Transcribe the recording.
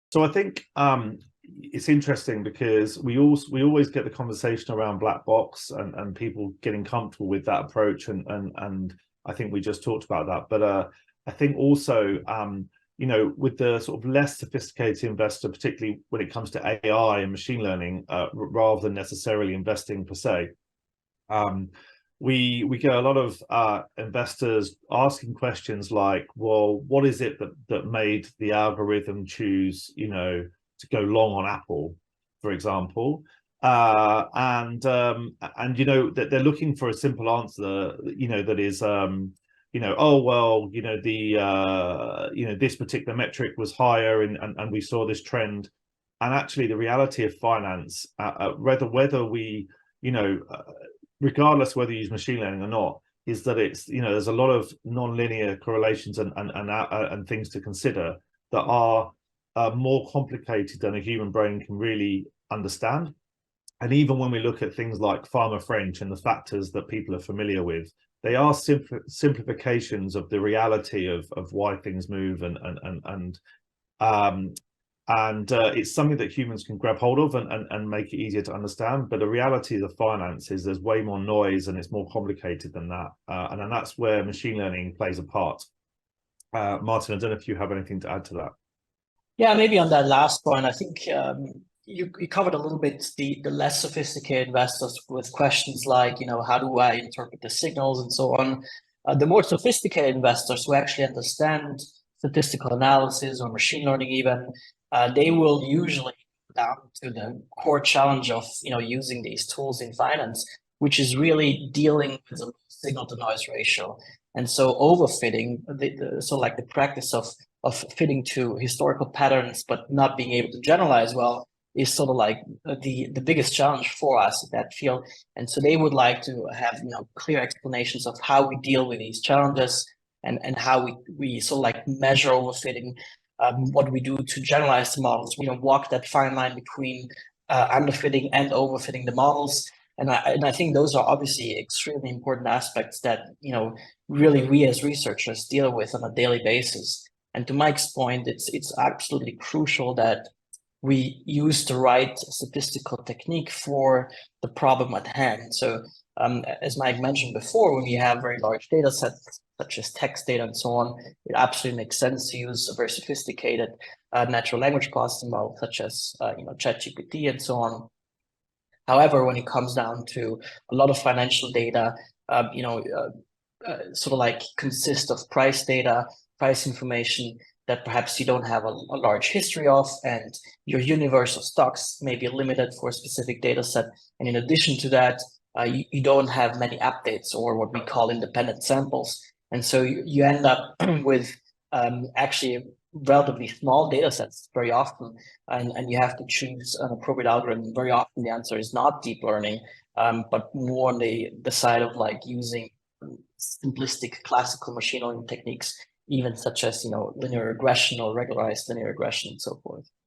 So I think it's interesting because we always get the conversation around black box and people getting comfortable with that approach, and I think we just talked about that. But I think also with the sort of less sophisticated investor, particularly when it comes to AI and machine learning, rather than necessarily investing per se, we get a lot of investors asking questions like, well, what is it that made the algorithm choose, to go long on Apple, for example? That they're looking for a simple answer, that is, oh well, this particular metric was higher, and we saw this trend. And actually, the reality of finance, whether we, you know, regardless whether you use machine learning or not, is that it's, there's a lot of non-linear correlations and things to consider that are more complicated than a human brain can really understand. And even when we look at things like farmer French and the factors that people are familiar with, they are simplifications of the reality of why things move, um, it's something that humans can grab hold of and make it easier to understand. But the reality of the finance is there's way more noise and it's more complicated than that. And then that's where machine learning plays a part. Martin, I don't know if you have anything to add to that. Yeah, maybe on that last point, I think you covered a little bit the less sophisticated investors with questions like, how do I interpret the signals and so on. The more sophisticated investors who actually understand statistical analysis or machine learning even, they will usually down to the core challenge of using these tools in finance, which is really dealing with the signal to noise ratio. And so overfitting, so like the practice of fitting to historical patterns, but not being able to generalize well, is sort of like the biggest challenge for us in that field. And so they would like to have clear explanations of how we deal with these challenges and how we sort of like measure overfitting, what we do to generalize the models, walk that fine line between underfitting and overfitting the models. And I think those are obviously extremely important aspects that, really we as researchers deal with on a daily basis. And to Mike's point, it's absolutely crucial that we use the right statistical technique for the problem at hand. So as Mike mentioned before, when we have very large data sets, such as text data and so on, it absolutely makes sense to use a very sophisticated natural language processing model, such as ChatGPT and so on. However, when it comes down to a lot of financial data, sort of like consist of price data, price information that perhaps you don't have a large history of, and your universe of stocks may be limited for a specific data set. And in addition to that, you don't have many updates or what we call independent samples. And so you end up with actually relatively small data sets very often, and you have to choose an appropriate algorithm. Very often the answer is not deep learning, but more on the side of like using simplistic classical machine learning techniques, even such as linear regression or regularized linear regression and so forth.